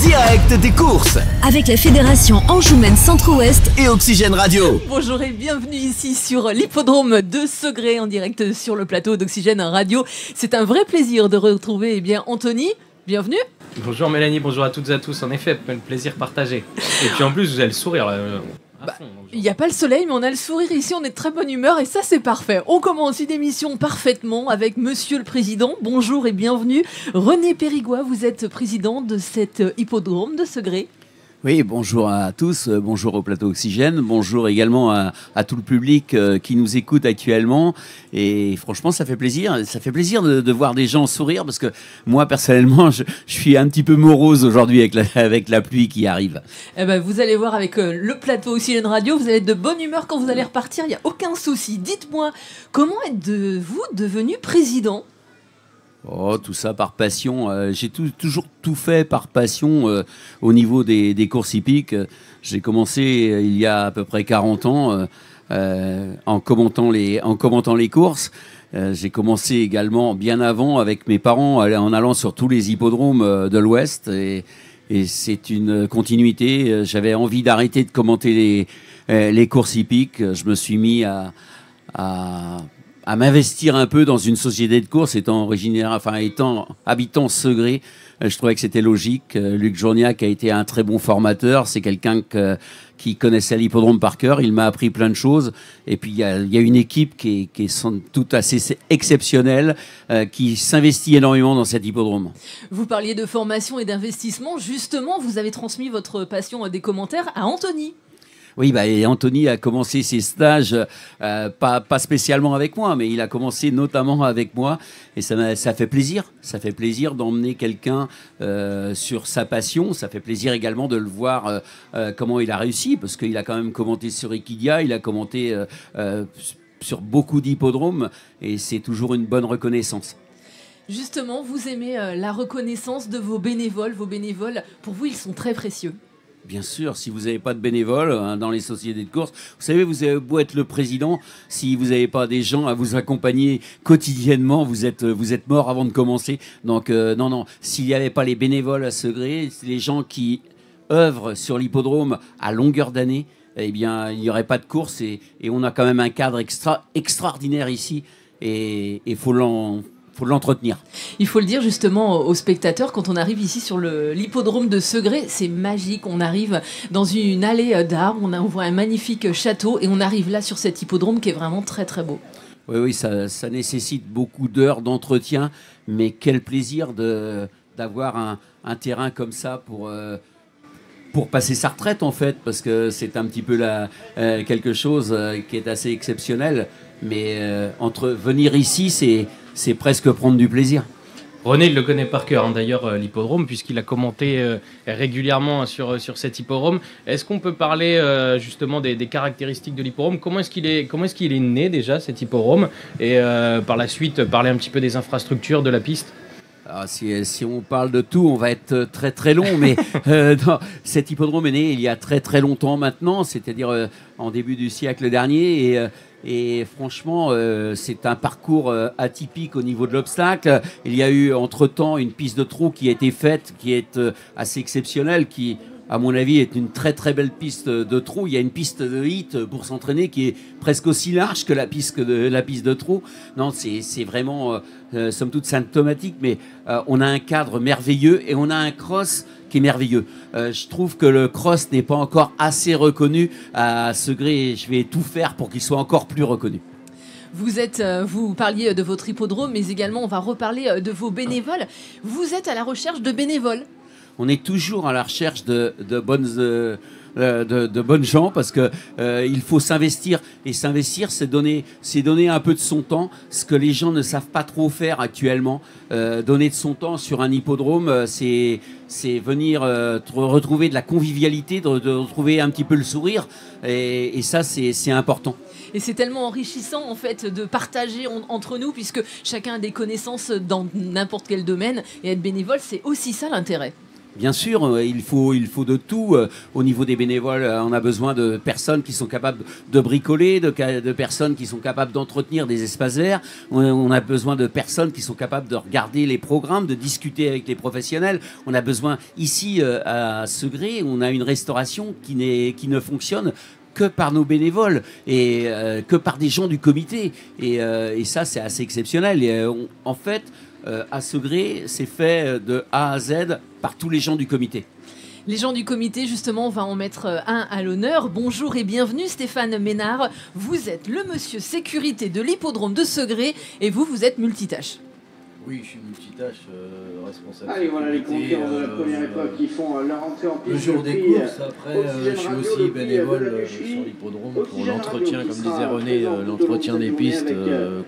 direct des courses avec la Fédération Anjoumaine Centre-Ouest et Oxygène Radio. Bonjour et bienvenue ici sur l'hippodrome de Segré en direct sur le plateau d'Oxygène Radio. C'est un vrai plaisir de retrouver Anthony. Bienvenue. Bonjour Mélanie, bonjour à toutes et à tous. En effet, plaisir partagé. Et puis en plus, vous avez le sourire là. Il n'y a pas le soleil, mais on a le sourire ici, on est de très bonne humeur et ça c'est parfait. On commence une émission parfaitement avec Monsieur le Président. Bonjour et bienvenue. René Périgois, vous êtes président de cet hippodrome de Segré. Oui, bonjour à tous, bonjour au plateau Oxygène, bonjour également à tout le public qui nous écoute actuellement. Et franchement, ça fait plaisir de voir des gens sourire parce que moi, personnellement, je suis un petit peu morose aujourd'hui avec la pluie qui arrive. Eh ben, vous allez voir avec le plateau Oxygène Radio, vous allez être de bonne humeur quand vous allez repartir, il n'y a aucun souci. Dites-moi, comment êtes-vous devenu président ? Oh, tout ça par passion. J'ai toujours tout fait par passion au niveau des courses hippiques. J'ai commencé il y a à peu près 40 ans en commentant les courses. J'ai commencé également bien avant avec mes parents en allant sur tous les hippodromes de l'Ouest. Et c'est une continuité. J'avais envie d'arrêter de commenter les courses hippiques. Je me suis mis à m'investir un peu dans une société de course, habitant Segré. Je trouvais que c'était logique. Luc Journiac a été un très bon formateur. C'est quelqu'un qui connaissait l'hippodrome par cœur. Il m'a appris plein de choses. Et puis, il y a une équipe qui est sans doute assez exceptionnelle, qui s'investit énormément dans cet hippodrome. Vous parliez de formation et d'investissement. Justement, vous avez transmis votre passion des commentaires à Anthony. Oui, et Anthony a commencé ses stages, pas spécialement avec moi, mais il a commencé notamment avec moi. Et ça fait plaisir. Ça fait plaisir d'emmener quelqu'un sur sa passion. Ça fait plaisir également de le voir comment il a réussi, parce qu'il a quand même commenté sur Equidia, il a commenté sur beaucoup d'hippodromes, et c'est toujours une bonne reconnaissance. Justement, vous aimez la reconnaissance de vos bénévoles. Vos bénévoles, pour vous, ils sont très précieux. Bien sûr, si vous n'avez pas de bénévoles dans les sociétés de course, vous savez, vous avez beau être le président, si vous n'avez pas des gens à vous accompagner quotidiennement, vous êtes mort avant de commencer. Donc non, s'il n'y avait pas les bénévoles à Segré, les gens qui œuvrent sur l'hippodrome à longueur d'année, eh bien, il n'y aurait pas de course et on a quand même un cadre extraordinaire ici et il faut l'entretenir. Il faut le dire justement aux spectateurs, quand on arrive ici sur l'hippodrome de Segré, c'est magique. On arrive dans une allée d'arbres, on voit un magnifique château et on arrive là sur cet hippodrome qui est vraiment très très beau. Oui, ça nécessite beaucoup d'heures d'entretien, mais quel plaisir d'avoir un terrain comme ça pour passer sa retraite en fait, parce que c'est un petit peu quelque chose qui est assez exceptionnel. Mais entre venir ici, c'est presque prendre du plaisir. René, il le connaît par cœur, d'ailleurs, l'hippodrome, puisqu'il a commenté régulièrement sur cet hippodrome. Est-ce qu'on peut parler justement des caractéristiques de l'hippodrome ? Comment est-ce qu'il est né déjà, cet hippodrome ? Et par la suite, parler un petit peu des infrastructures de la piste ? Alors, si on parle de tout, on va être très très long, mais cet hippodrome est né il y a très très longtemps maintenant, c'est-à-dire en début du siècle dernier, et franchement, c'est un parcours atypique au niveau de l'obstacle. Il y a eu entre-temps une piste de trot qui a été faite, qui est assez exceptionnelle, qui, à mon avis, est une très très belle piste de trot. Il y a une piste de hit pour s'entraîner qui est presque aussi large que la piste de trot. Non, c'est vraiment, somme toute, symptomatique, mais on a un cadre merveilleux et on a un cross qui est merveilleux. Je trouve que le cross n'est pas encore assez reconnu à Segré et je vais tout faire pour qu'il soit encore plus reconnu. Vous parliez de votre hippodrome, mais également on va reparler de vos bénévoles. Vous êtes à la recherche de bénévoles. On est toujours à la recherche de bonnes gens parce que il faut s'investir, et s'investir, c'est donner un peu de son temps, ce que les gens ne savent pas trop faire actuellement. Donner de son temps sur un hippodrome, c'est venir retrouver de la convivialité, de retrouver un petit peu le sourire, et ça c'est important. Et c'est tellement enrichissant en fait de partager entre nous, puisque chacun a des connaissances dans n'importe quel domaine, et être bénévole, c'est aussi ça l'intérêt. Bien sûr, il faut de tout. Au niveau des bénévoles, on a besoin de personnes qui sont capables de bricoler, de personnes qui sont capables d'entretenir des espaces verts. On a besoin de personnes qui sont capables de regarder les programmes, de discuter avec les professionnels. On a besoin, ici, à Segré, on a une restauration qui ne fonctionne que par nos bénévoles et que par des gens du comité. Et ça, c'est assez exceptionnel. Et, en fait, à Segré, c'est fait de A à Z par tous les gens du comité. Les gens du comité, justement, on va en mettre un à l'honneur. Bonjour et bienvenue Stéphane Ménard. Vous êtes le monsieur sécurité de l'hippodrome de Segré et vous êtes multitâche. Oui, je suis multitâche, responsable. Allez, voilà les concurrents de la première époque qui font leur entrée en piste. Le jour des courses, après, je suis aussi bénévole sur l'hippodrome pour l'entretien, comme disait René, l'entretien des pistes.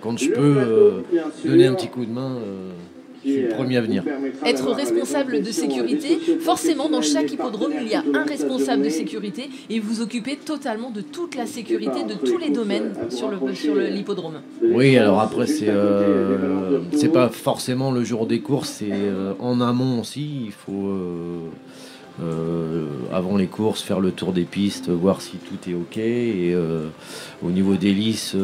Quand je peux donner un petit coup de main, je suis le premier à venir. Être responsable de sécurité, forcément dans chaque hippodrome il y a un responsable de sécurité et vous occupez totalement de toute la sécurité de tous les domaines sur l'hippodrome. Oui, alors après c'est pas forcément le jour des courses, c'est en amont aussi. Il faut avant les courses faire le tour des pistes, voir si tout est ok et au niveau des lisses,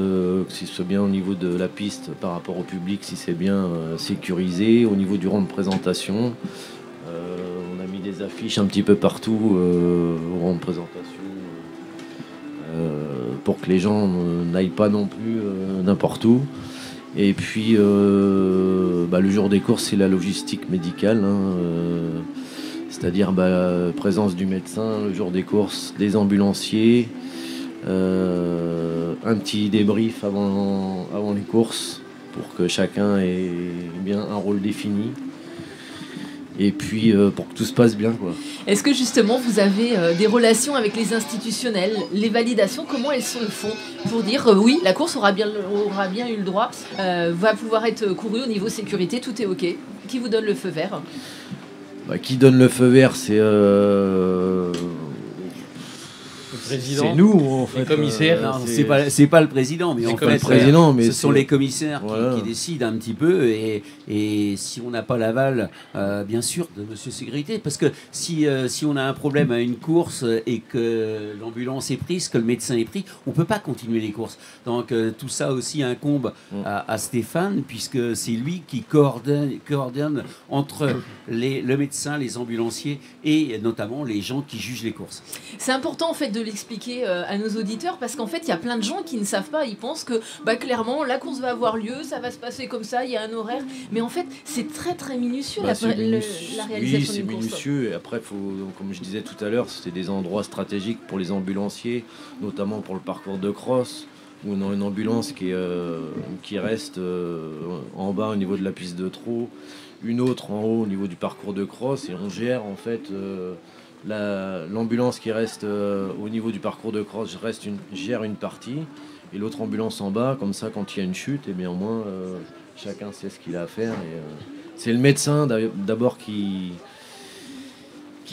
si c'est bien au niveau de la piste par rapport au public, si c'est bien sécurisé. Au niveau du rang de présentation, on a mis des affiches un petit peu partout au rang de présentation pour que les gens n'aillent pas non plus n'importe où. Et puis le jour des courses, c'est la logistique médicale, c'est-à-dire présence du médecin le jour des courses, des ambulanciers, un petit débrief avant les courses pour que chacun ait bien un rôle défini. Et puis pour que tout se passe bien, quoi. Est-ce que justement vous avez des relations avec les institutionnels, les validations, comment elles se font pour dire oui, la course aura bien eu le droit, va pouvoir être courue au niveau sécurité, tout est ok. Qui vous donne le feu vert? Qui donne le feu vert, c'est président. C'est nous, en fait. Les commissaires. Non, c'est pas le président, mais en fait, ce sont les commissaires qui décident un petit peu. Et si on n'a pas l'aval, bien sûr, de Monsieur Sécurité, parce que si on a un problème à une course et que l'ambulance est prise, que le médecin est pris, on peut pas continuer les courses. Donc tout ça aussi incombe à Stéphane, puisque c'est lui qui coordonne entre le médecin, les ambulanciers et notamment les gens qui jugent les courses. C'est important en fait de l'expliquer à nos auditeurs parce qu'en fait il y a plein de gens qui ne savent pas, ils pensent que clairement la course va avoir lieu, ça va se passer comme ça, il y a un horaire, mais en fait c'est très très minutieux la réalisation oui, c'est d'une course. minutieux et après comme je disais tout à l'heure, c'est des endroits stratégiques pour les ambulanciers, notamment pour le parcours de cross où on a une ambulance qui reste en bas au niveau de la piste de trot, une autre en haut au niveau du parcours de cross et on gère en fait l'ambulance qui reste au niveau du parcours de cross gère une partie et l'autre ambulance en bas, comme ça quand il y a une chute, et bien au moins chacun sait ce qu'il a à faire. Et, c'est le médecin d'abord qui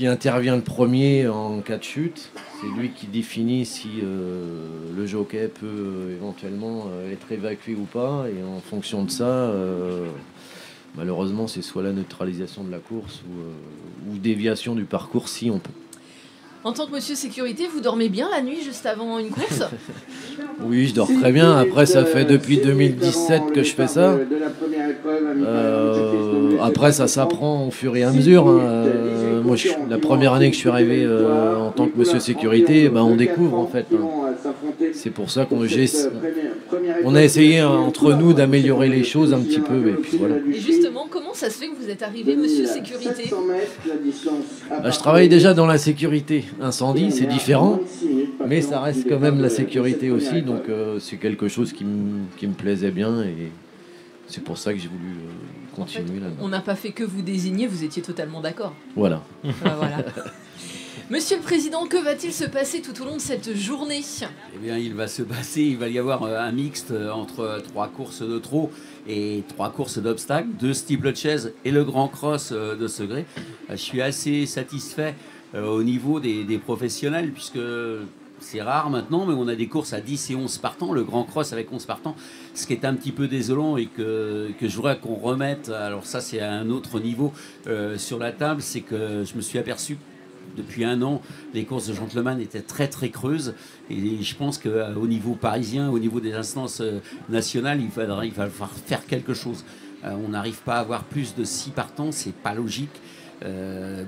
intervient le premier en cas de chute. C'est lui qui définit si le jockey peut éventuellement être évacué ou pas, et en fonction de ça malheureusement, c'est soit la neutralisation de la course ou déviation du parcours si on peut. En tant que monsieur sécurité, vous dormez bien la nuit juste avant une course? Oui, je dors très bien. Après, ça fait depuis 2017 que je fais ça. Après, ça s'apprend au fur et à mesure. Moi, la première année que je suis arrivé en tant que monsieur sécurité, on découvre en fait. C'est pour ça qu'on a essayé entre nous d'améliorer les choses un petit peu. Et puis voilà. Et justement, comment ça se fait que vous êtes arrivé monsieur sécurité? Je travaille déjà dans la sécurité. Incendie, c'est différent, mais ça reste quand même la sécurité aussi. Donc c'est quelque chose qui me plaisait bien et c'est pour ça que j'ai voulu continuer là-dedans. On n'a pas fait que vous désigner, vous étiez totalement d'accord. Voilà. Voilà. Monsieur le Président, que va-t-il se passer tout au long de cette journée? Eh bien, il va y avoir un mixte entre 3 courses de trot et 3 courses d'obstacles, 2 steeplechase et le grand cross de Segré. Je suis assez satisfait au niveau des professionnels, puisque c'est rare maintenant, mais on a des courses à 10 et 11 partants, le grand cross avec 11 partants, ce qui est un petit peu désolant et que je voudrais qu'on remette, alors ça c'est à un autre niveau sur la table, c'est que je me suis aperçu depuis un an, les courses de gentleman étaient très très creuses et je pense qu'au niveau parisien, au niveau des instances nationales, il va falloir faire quelque chose. On n'arrive pas à avoir plus de 6 partants, c'est pas logique.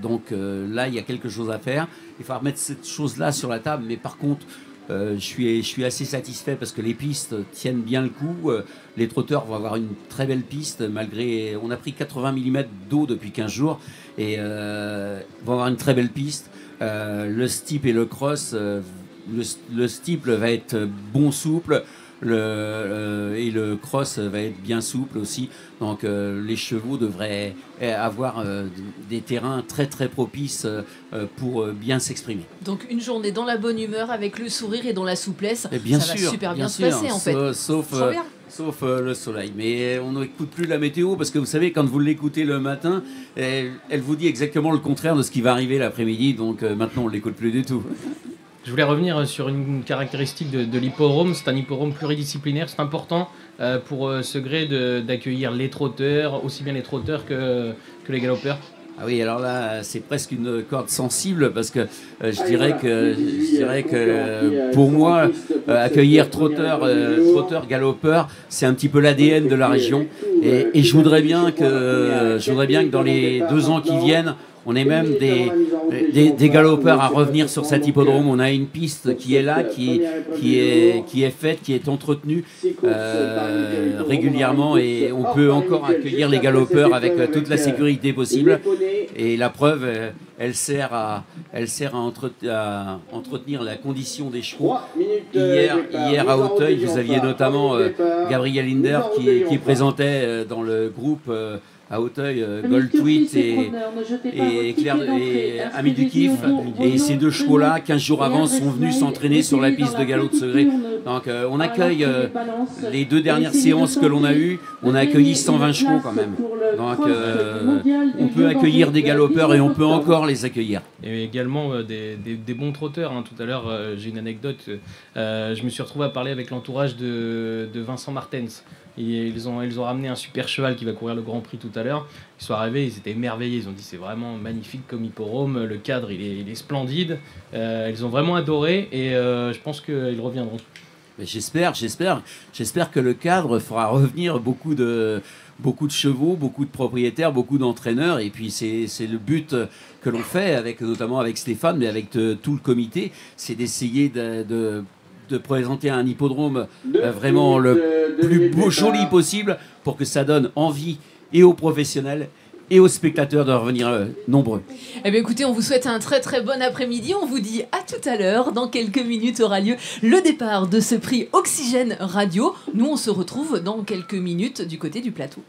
Donc là, il y a quelque chose à faire. Il va falloir mettre cette chose-là sur la table, mais par contre, je suis assez satisfait parce que les pistes tiennent bien le coup. Les trotteurs vont avoir une très belle piste, malgré... On a pris 80 mm d'eau depuis 15 jours et vont avoir une très belle piste. Le steep et le cross, le steep va être bon souple. Et le cross va être bien souple aussi. Donc les chevaux devraient avoir des terrains très très propices pour bien s'exprimer. Donc une journée dans la bonne humeur, avec le sourire et dans la souplesse, et bien ça sûr, va super bien se sûr, passer en fait. Sauf le soleil. Mais on n'écoute plus la météo parce que vous savez, quand vous l'écoutez le matin, elle vous dit exactement le contraire de ce qui va arriver l'après-midi. Donc maintenant, on ne l'écoute plus du tout. Je voulais revenir sur une caractéristique de l'hippodrome. C'est un hippodrome pluridisciplinaire. C'est important pour Segré d'accueillir les trotteurs, aussi bien les trotteurs que les galopeurs. Ah oui, alors là, c'est presque une corde sensible parce que je dirais que pour moi, accueillir trotteur, galopeur, c'est un petit peu l'ADN de la région. Et je voudrais bien que dans les 2 ans qui viennent, on ait même des galopeurs à revenir sur cet hippodrome. On a une piste qui est là, qui est faite, qui est entretenue régulièrement et on peut encore accueillir les galopeurs avec toute la sécurité possible. Et la preuve, elle sert à entretenir la condition des chevaux. Hier à Auteuil, vous aviez notamment Gabriel Linder qui présentait dans le groupe à Auteuil, Gold Tweet et Ami du Kiff. Et ces 2 chevaux-là, 15 jours avant, sont venus s'entraîner sur la piste de galop de Segré. Donc on accueille les 2 dernières séances que l'on a eues, on a accueilli 120 chevaux quand même. Donc on peut accueillir des galopeurs et on peut encore les accueillir. Et également des bons trotteurs. Hein. Tout à l'heure, j'ai une anecdote. Je me suis retrouvé à parler avec l'entourage de Vincent Martens. Ils ont ramené un super cheval qui va courir le Grand Prix tout à l'heure. Ils sont arrivés, ils étaient émerveillés. Ils ont dit c'est vraiment magnifique comme hippodrome. Le cadre, il est splendide. Ils ont vraiment adoré et je pense qu'ils reviendront. Mais j'espère que le cadre fera revenir beaucoup de chevaux, beaucoup de propriétaires, beaucoup d'entraîneurs. Et puis c'est le but que l'on fait, notamment avec Stéphane, mais avec tout le comité, c'est d'essayer de présenter un hippodrome vraiment le plus beau, joli possible pour que ça donne envie et aux professionnels et aux spectateurs de revenir nombreux. Eh bien écoutez, on vous souhaite un très très bon après-midi. On vous dit à tout à l'heure. Dans quelques minutes aura lieu le départ de ce prix Oxygène Radio. Nous, on se retrouve dans quelques minutes du côté du plateau.